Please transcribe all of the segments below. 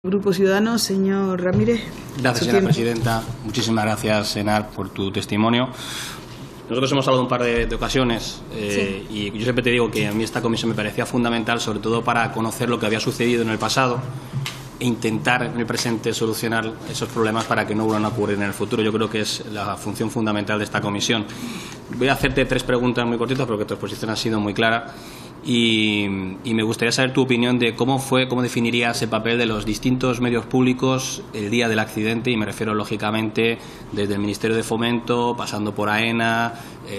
Grupo Ciudadanos, señor Ramírez. Gracias, señora presidenta. Muchísimas gracias, Senar, por tu testimonio. Nosotros hemos hablado un par de ocasiones Sí. y yo siempre te digo que a mí esta comisión me parecía fundamental, sobre todo para conocer lo que había sucedido en el pasado e intentar en el presente solucionar esos problemas para que no vuelvan a ocurrir en el futuro. Yo creo que es la función fundamental de esta comisión. Voy a hacerte 3 preguntas muy cortitas porque tu exposición ha sido muy clara. Y me gustaría saber tu opinión de cómo definirías el papel de los distintos medios públicos el día del accidente, y me refiero lógicamente desde el Ministerio de Fomento, pasando por AENA,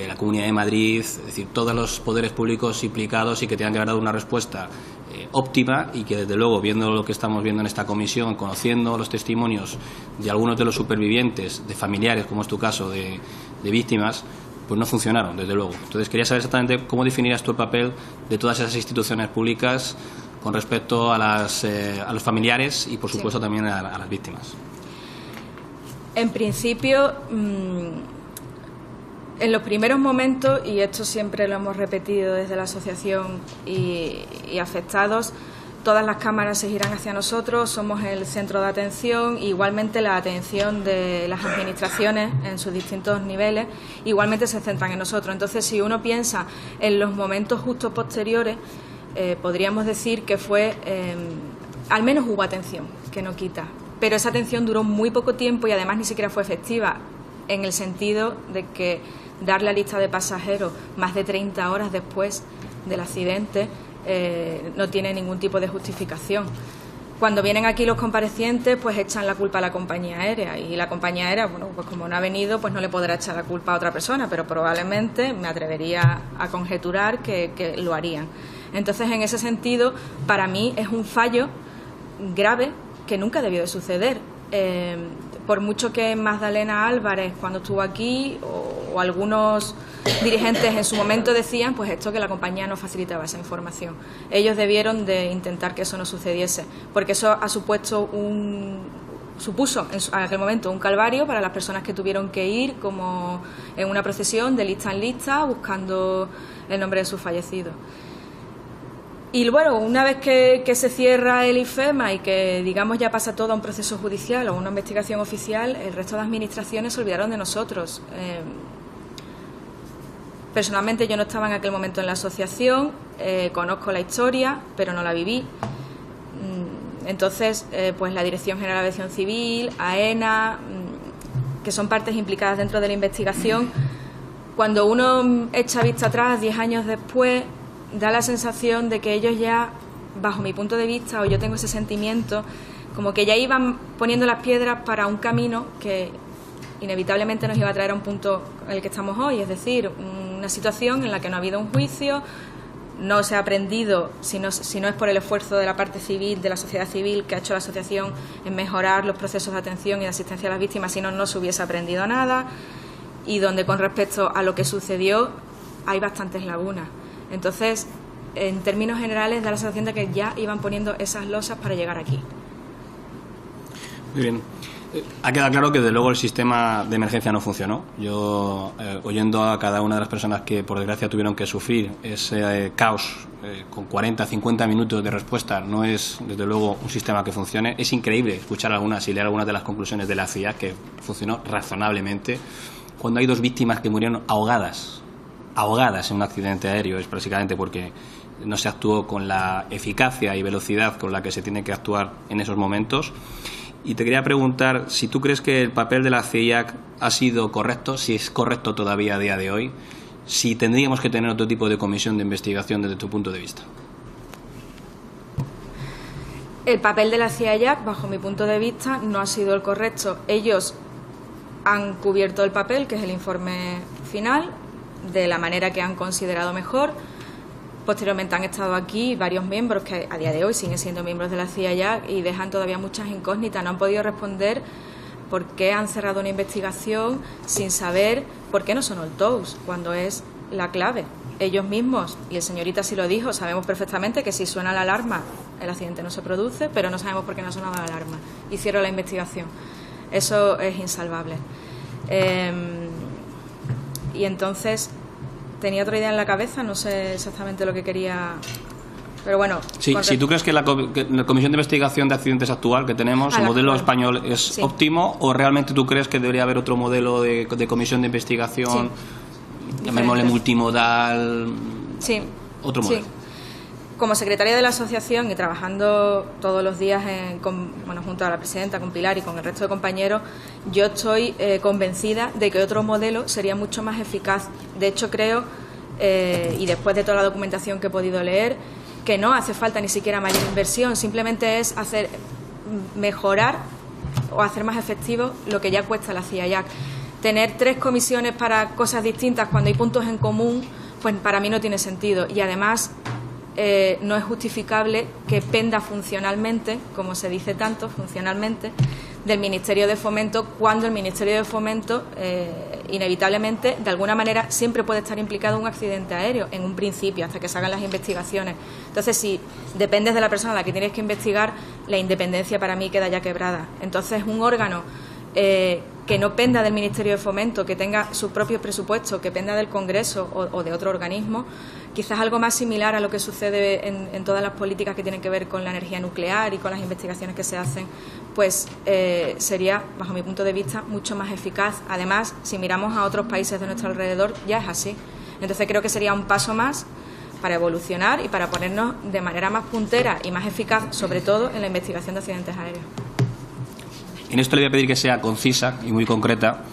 la Comunidad de Madrid, es decir, todos los poderes públicos implicados y que tengan que haber dado una respuesta óptima, y que desde luego, viendo lo que estamos viendo en esta comisión, conociendo los testimonios de algunos de los supervivientes, de familiares, como es tu caso, de víctimas, pues no funcionaron, desde luego. Entonces quería saber exactamente cómo definirías tú el papel de todas esas instituciones públicas con respecto a los familiares y, por supuesto, Sí. también a las víctimas. En principio, en los primeros momentos, y esto siempre lo hemos repetido desde la asociación y afectados, todas las cámaras se giran hacia nosotros, somos el centro de atención, igualmente la atención de las administraciones en sus distintos niveles, igualmente se centran en nosotros. Entonces, si uno piensa en los momentos justo posteriores, podríamos decir que al menos hubo atención, que no quita, pero esa atención duró muy poco tiempo y además ni siquiera fue efectiva, en el sentido de que dar la lista de pasajeros más de 30 horas después del accidente no tiene ningún tipo de justificación. Cuando vienen aquí los comparecientes, pues echan la culpa a la compañía aérea, y la compañía aérea, bueno, pues como no ha venido, pues no le podrá echar la culpa a otra persona, pero probablemente me atrevería a conjeturar que lo harían. Entonces, en ese sentido, para mí es un fallo grave que nunca debió de suceder. Por mucho que Magdalena Álvarez, cuando estuvo aquí, o algunos dirigentes en su momento decían, pues esto, que la compañía no facilitaba esa información. Ellos debieron de intentar que eso no sucediese, porque eso ha supuso en aquel momento un calvario para las personas que tuvieron que ir como en una procesión de lista en lista buscando el nombre de sus fallecidos. Y bueno, una vez que se cierra el IFEMA y que, digamos, ya pasa todo a un proceso judicial o una investigación oficial, el resto de administraciones se olvidaron de nosotros. Personalmente yo no estaba en aquel momento en la asociación, conozco la historia, pero no la viví. Entonces, pues la Dirección General de Aviación Civil, AENA, que son partes implicadas dentro de la investigación, cuando uno echa vista atrás 10 años después, da la sensación de que ellos ya, bajo mi punto de vista, o yo tengo ese sentimiento, como que ya iban poniendo las piedras para un camino que inevitablemente nos iba a traer a un punto en el que estamos hoy, es decir, una situación en la que no ha habido un juicio, no se ha aprendido, si no es por el esfuerzo de la parte civil, de la sociedad civil que ha hecho la asociación en mejorar los procesos de atención y de asistencia a las víctimas, si no se hubiese aprendido nada, y donde con respecto a lo que sucedió hay bastantes lagunas. Entonces, en términos generales, da la sensación de que ya iban poniendo esas losas para llegar aquí. Muy bien. Ha quedado claro que, desde luego, el sistema de emergencia no funcionó. Yo, oyendo a cada una de las personas que, por desgracia, tuvieron que sufrir ese caos con 40, 50 minutos de respuesta, no es, desde luego, un sistema que funcione. Es increíble escuchar algunas y leer algunas de las conclusiones de la CIA, que funcionó razonablemente, cuando hay 2 víctimas que murieron ahogadas en un accidente aéreo. Es básicamente porque no se actuó con la eficacia y velocidad con la que se tiene que actuar en esos momentos. Y te quería preguntar si tú crees que el papel de la CIAC ha sido correcto, si es correcto todavía a día de hoy, si tendríamos que tener otro tipo de comisión de investigación desde tu punto de vista. El papel de la CIAC, bajo mi punto de vista, no ha sido el correcto. Ellos han cubierto el papel, que es el informe final, de la manera que han considerado mejor. Posteriormente han estado aquí varios miembros que a día de hoy siguen siendo miembros de la CIA y dejan todavía muchas incógnitas. No han podido responder por qué han cerrado una investigación sin saber por qué no sonó el TOWS, cuando es la clave. Ellos mismos, y el señorita sí lo dijo, sabemos perfectamente que si suena la alarma el accidente no se produce, pero no sabemos por qué no ha sonado la alarma. Y cierro la investigación. Eso es insalvable. Y entonces tenía otra idea en la cabeza, no sé exactamente lo que quería Pero bueno, si tú crees que la Comisión de Investigación de Accidentes actual que tenemos, el modelo español es óptimo, o realmente tú crees que debería haber otro modelo de comisión de investigación, llamémosle multimodal, otro modelo? Como secretaria de la asociación y trabajando todos los días junto a la presidenta, con Pilar y con el resto de compañeros, yo estoy convencida de que otro modelo sería mucho más eficaz. De hecho, creo, y después de toda la documentación que he podido leer, que no hace falta ni siquiera mayor inversión, simplemente es mejorar o hacer más efectivo lo que ya cuesta la CIAIAC. Tener 3 comisiones para cosas distintas cuando hay puntos en común, pues para mí no tiene sentido. Y además no es justificable que penda funcionalmente, como se dice tanto, funcionalmente, del Ministerio de Fomento, cuando el Ministerio de Fomento inevitablemente, de alguna manera, siempre puede estar implicado en un accidente aéreo, en un principio, hasta que se hagan las investigaciones. Entonces, si dependes de la persona a la que tienes que investigar, la independencia para mí queda ya quebrada. Entonces, un órgano que no penda del Ministerio de Fomento, que tenga sus propios presupuestos, que penda del Congreso o de otro organismo, quizás algo más similar a lo que sucede en todas las políticas que tienen que ver con la energía nuclear y con las investigaciones que se hacen, pues sería, bajo mi punto de vista, mucho más eficaz. Además, si miramos a otros países de nuestro alrededor, ya es así. Entonces creo que sería un paso más para evolucionar y para ponernos de manera más puntera y más eficaz, sobre todo en la investigación de accidentes aéreos. En esto le voy a pedir que sea concisa y muy concreta,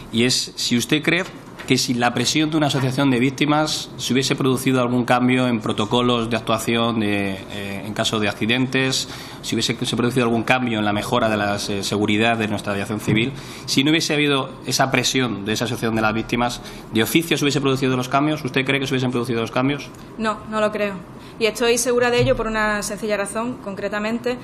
y es si usted cree que sin la presión de una asociación de víctimas se hubiese producido algún cambio en protocolos de actuación en caso de accidentes, si hubiese producido algún cambio en la mejora de la seguridad de nuestra aviación civil, si no hubiese habido esa presión de esa asociación de las víctimas, ¿de oficio se hubiese producido los cambios? ¿Usted cree que se hubiesen producido los cambios? No, no lo creo. Y estoy segura de ello por una sencilla razón, concretamente,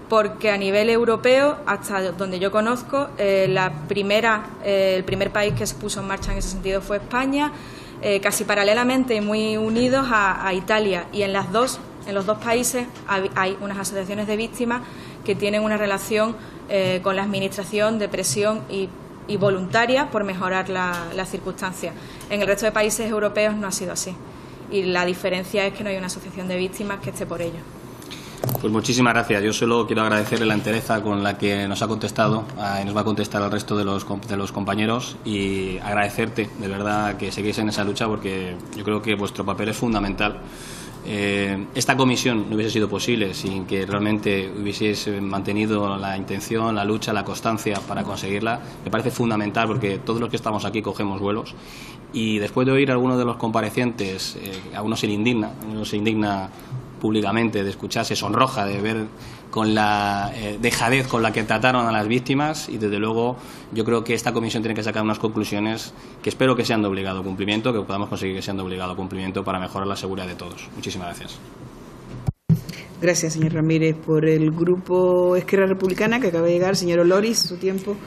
porque a nivel europeo, hasta donde yo conozco, el primer país que se puso en marcha en ese sentido fue España, casi paralelamente y muy unidos a Italia. Y en los dos países hay unas asociaciones de víctimas que tienen una relación con la administración de presión y voluntaria por mejorar las circunstancias. En el resto de países europeos no ha sido así. Y la diferencia es que no hay una asociación de víctimas que esté por ello. Pues muchísimas gracias. Yo solo quiero agradecerle la entereza con la que nos ha contestado y nos va a contestar al resto de los compañeros, y agradecerte de verdad que seguís en esa lucha, porque yo creo que vuestro papel es fundamental. Esta comisión no hubiese sido posible sin que realmente hubieseis mantenido la intención, la lucha, la constancia para conseguirla. Me parece fundamental, porque todos los que estamos aquí cogemos vuelos, y después de oír a algunos de los comparecientes, a uno se le indigna públicamente de escuchar, se sonroja de ver con la dejadez con la que trataron a las víctimas, y desde luego yo creo que esta comisión tiene que sacar unas conclusiones que espero que sean de obligado cumplimiento, que podamos conseguir que sean de obligado cumplimiento para mejorar la seguridad de todos. Muchísimas gracias. Gracias, señor Ramírez. Por el Grupo Esquerra Republicana, que acaba de llegar, señor Oloris, su tiempo.